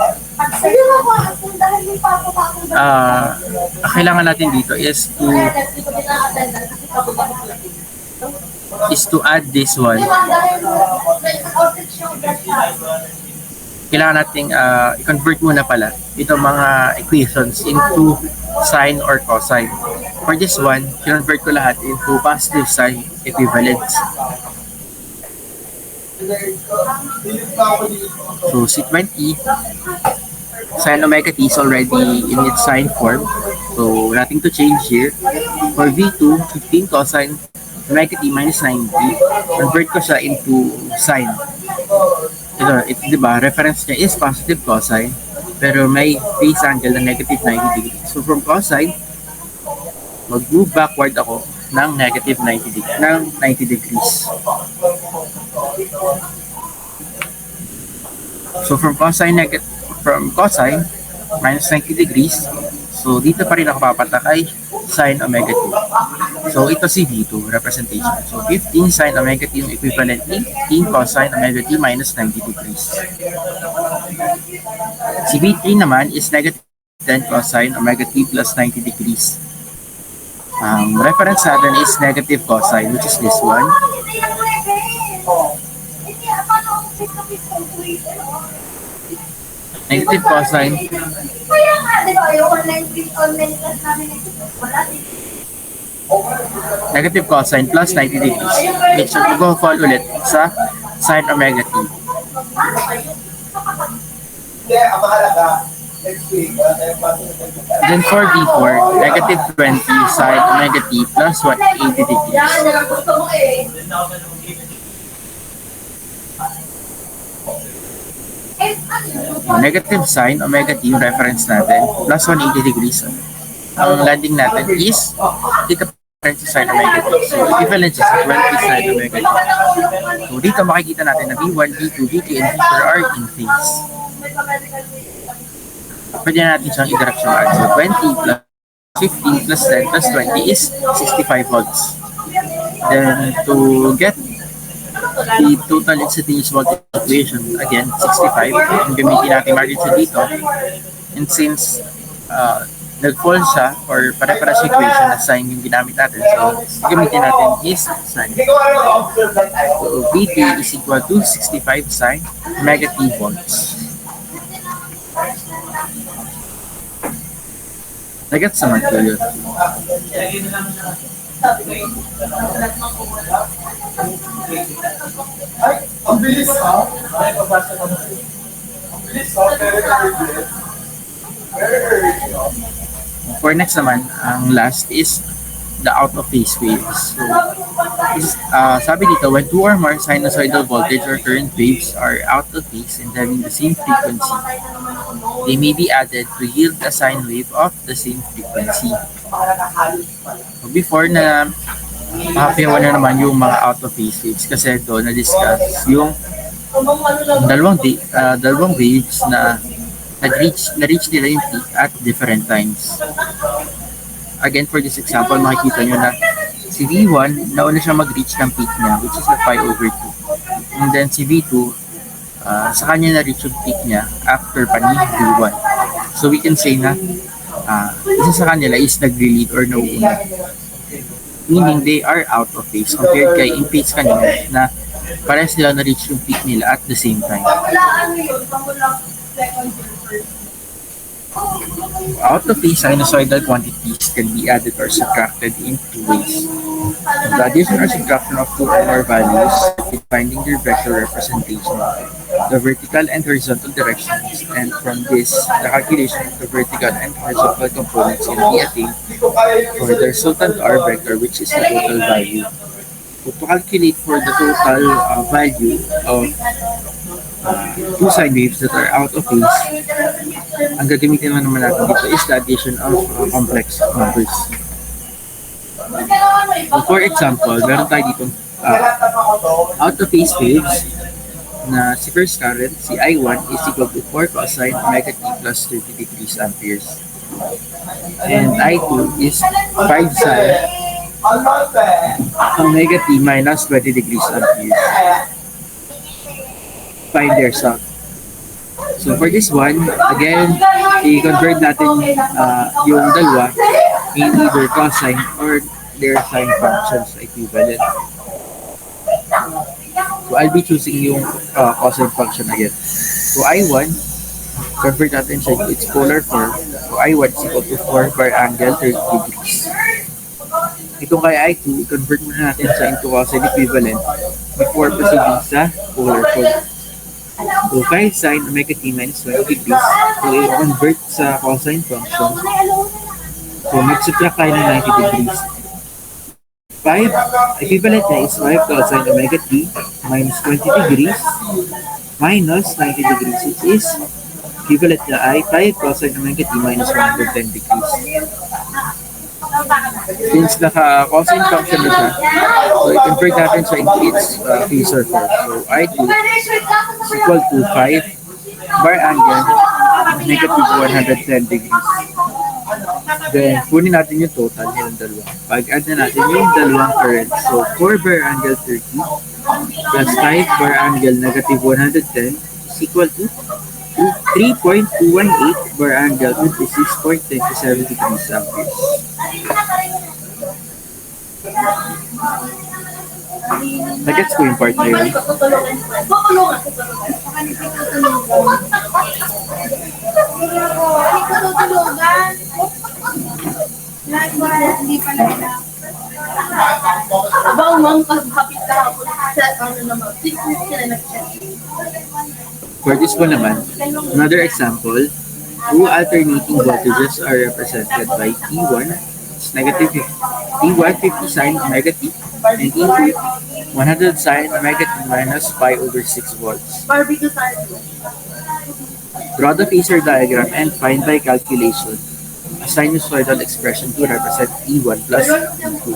kailangan natin dito is to add this one. Kailangan nating i-convert muna pala itong mga equations into sine or cosine. For this one, i-convert ko lahat into positive sign equivalents. So, C20 sine omega t is already in its sine form. So, nothing to change here. For V2, 15 cosine omega t minus 90, convert ko siya into sine. Ito, diba, reference niya is positive cosine, pero may phase angle na negative 90 degrees. So, from cosine, mag-move backward ako ng negative 90 degrees. So from cosine minus 90 degrees, so dito pa rin ako papatak kay sine omega t. So ito si V2 representation. So 15 sine omega t yung equivalent ni 15 cosine omega t minus 90 degrees. Si V3 naman is negative 10 cosine omega t plus 90 degrees. Reference natin is negative cosine, which is this one. Negative cosine. Negative cosine plus 90 degrees, which will go fall ulit sa sine omega t. Then for V4, negative 20 sine omega t plus 180 degrees. Negative sine omega t yung reference natin plus 180 degrees. Ang landing natin is dito pa rin sa sine omega t. So equivalent siya sa 20 sine omega t. So dito makikita natin na V1, V2, V3, and V4 are in phase. Pwede natin siyang i-directional. So 20 plus 15 plus 10 plus 20 is 65 volts. Then to get the total instantaneous voltage equation, again, 65. Yung gamitin natin magnitude dito. And since nag-fall siya or pare-para sa equation na sign yung ginamit natin, so gamitin natin is sign. So Vt is equal to 65 sine omega t volts. Nagets naman ko yun. Ang bilis ha? Ang bilis ha? For next naman, ang last is the out-of-phase waves. So, sabi dito, when two or more sinusoidal voltage or current waves are out of phase and having the same frequency, they may be added to yield a sine wave of the same frequency. So, before na makapiyawan na naman yung mga out-of-phase waves kasi doon na-discuss yung dalawang waves na na-reach nila yung peak at different times. Again, for this example, makikita nyo na si V1, nauna siya mag-reach ng peak niya, which is pi over 2. And then si V2, sa kanya na-reach yung peak niya after pa ni V1. So we can say na isa sa kanila is nag-lead or nauuna. Meaning they are out of phase compared kay in phase kanina na parehas sila na-reach yung peak nila at the same time. Out of phase sinusoidal quantities can be added or subtracted in two ways. The addition or subtraction of two or more values is finding their vector representation, the vertical and horizontal directions, and from this, the calculation of the vertical and horizontal components can be attained for the resultant R vector, which is the total value. So to calculate for the total value of two sine waves that are out of phase, ang gagamitin naman natin dito is the addition of complex numbers. So for example, meron tayo dito out of phase waves na si first current, si I1 is equal to 4 cosine omega t plus 30 degrees amperes. And I2 is 5 sine omega t minus 20 degrees amperes. Find their sum. So for this one, again, i-convert natin yung dalawa in either cosine or their sine functions equivalent. So I'll be choosing yung cosine function again. So I1, convert natin siya its polar form. So I1 is equal to 4 per angle 30 degrees. Itong kay I2, i-convert muna natin siya into cosine equivalent before proceeding sa polar form. So, kahit sine omega t minus 20 degrees, so i-convert sa cosine function. So, mag-subtract tayo ng 90 degrees. 5, equivalent niya is 5 cosine omega t minus 20 degrees minus 90 degrees, which is equivalent na ay 5 cosine omega t minus 110 degrees. Since naka-cosine function na siya, so i-convert natin siya into its phasor form. So I2 is equal to 5 bar angle negative 110 degrees. Then, kunin natin yung total ng dalawa. Pag-add na natin yung dalawang current. So, 4 bar angle 30 plus 5 bar angle negative 110 is equal to 3.218 bar angle 26.27 degrees amperes. Nagets ko yung part na yun. Hindi pa na abang mang kapit ka ako sa ano naman. For this one naman, another example, two alternating voltages are represented by T1 is negative T1 50 sine omega t and T2 100 sine omega t minus pi over 6 volts. Draw the phasor diagram and find by calculation a sinusoidal expression to represent T1 plus T2.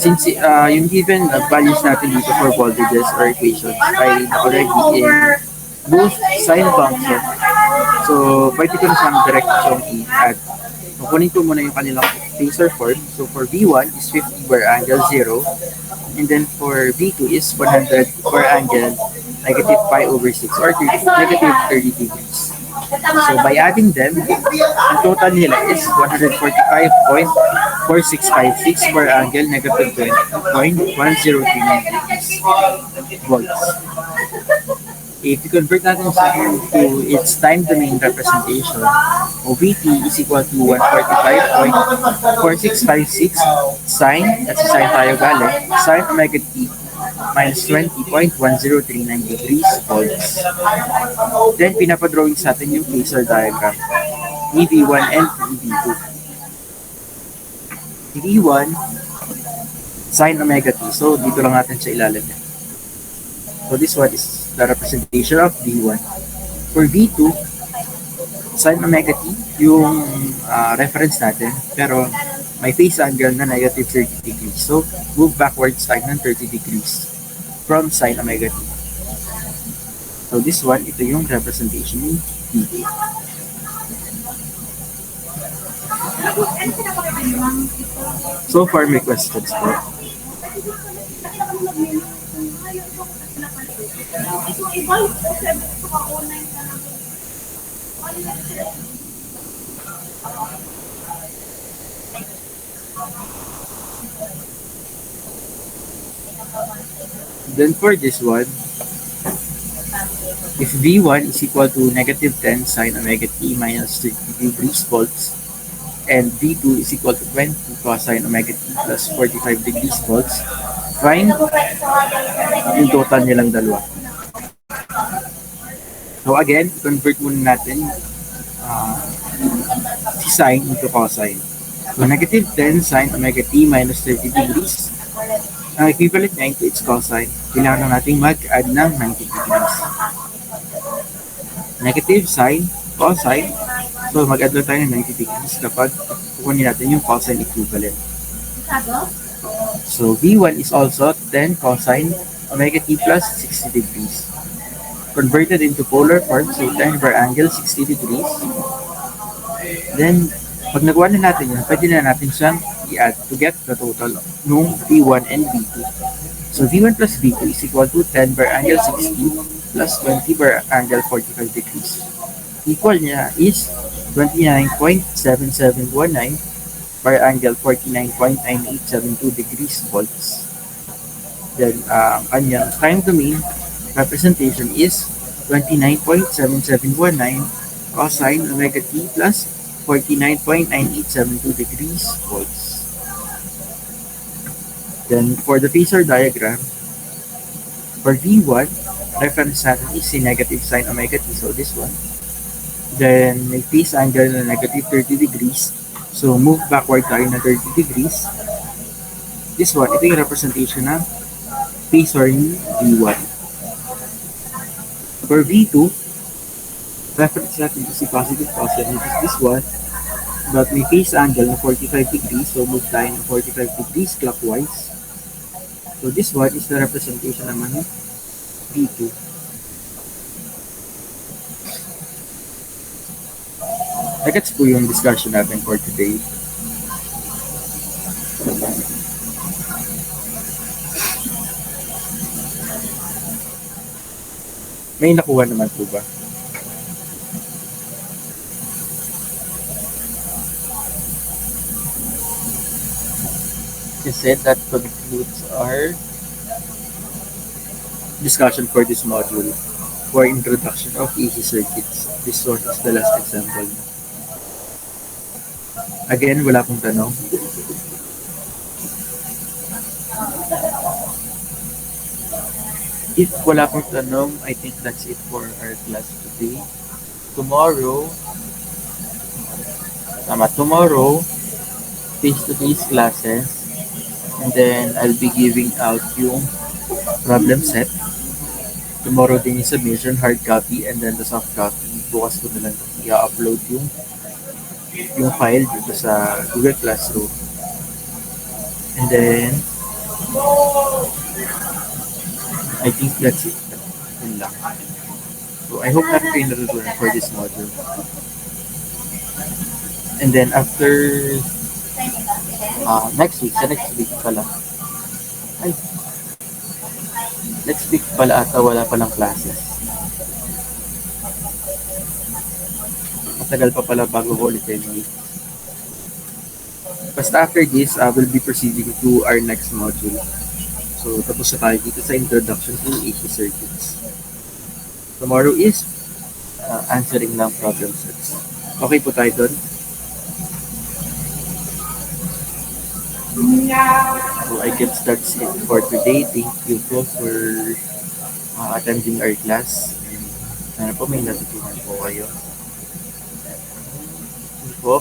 Since yung given values natin dito for voltages or equations ay already in both sine function, so pwede ko na siyang direksyong i-add. Kukunin ko muna yung kanilang phasor form. So for V1 is 50 bar angle 0, and then for V2 is 100 bar angle negative pi over 6 or negative 30 degrees. So by adding them, ang total nila is 145.4656 per angle negative 20.1039 volts. If you convert natin siya to its time domain representation, OVT is equal to 145.4656 sine, that's sine tayo galing, sine omega t minus 20.1039 degrees volts. Then, pinapadrawing sa atin yung phasor diagram, EV1 and EV2. V1 sine omega t. So, dito lang natin siya ilalagay. So, this one is the representation of V1. For V2, sine omega t, yung reference natin, pero may phase angle na negative 30 degrees. So, move backwards tayo ng 30 degrees from sine omega t. So, this one, ito yung representation ni V2. So far, may questions po. Then for this one, if V1 is equal to negative 10 sine omega t minus 30 degrees volts, and V2 is equal to 20 cosine omega t plus 45 degrees volts, find yung total nilang dalawa. So again, convert muna natin si sine into cosine. So negative 10 sine omega t minus 30 degrees, ang equivalent niya into its cosine, kailangan na natin mag-add ng 90 degrees. Negative sine, cosine, so mag-add lang tayo ng 90 degrees kapag kukunin natin yung cosine equivalent. So V1 is also 10 cosine omega t plus 60 degrees. Converted into polar form, so 10 per angle 60 degrees. Then, pag nagawa na natin yun, pwede na natin siyang i-add to get the total nung V1 and V2. So V1 plus V2 is equal to 10 per angle 60 plus 20 per angle 45 degrees. Equal niya is 29.7719 per angle 49.9872 degrees volts. Then, kanyang time to mean representation is 29.7719 cosine omega t plus 49.9872 degrees volts. Then, for the phasor diagram, for V1, reference natin is si negative sine omega t, so this one. Then, may phase angle na negative 30 degrees. So, move backward tayo na 30 degrees. This one, ito yung representation ng phasor ni V1. For V2, reference natin is si positive cosine, which is this one. But may phase angle na 45 degrees, so move tayo ng 45 degrees clockwise. So, this one is the representation naman ng V2. Nagets po yung discussion natin for today. May nakuha naman po ba? She said that concludes our discussion for this module for introduction of AC circuits. This one is the last example. Again, wala pong tanong. If wala pong tanong, I think that's it for our class today. Tomorrow, face-to-face classes, and then I'll be giving out yung problem set. Tomorrow din yung submission, hard copy, and then the soft copy. Bukas ko na lang i-upload yung file dito sa Google Classroom. And then, I think that's it. Yun lang. So, I hope natin kayo natutunan for this module. And then, after next week pala. Next week pala ata wala palang classes. Matagal pa pala bago ko ulit yung week. Basta after this, we'll be proceeding to our next module. So, tapos na tayo dito sa introduction to AC circuits. Tomorrow is answering ng problem sets. Okay po tayo doon? So, I guess that's it for today. Thank you po for attending our class. Sana po may natutunan po kayo. Po.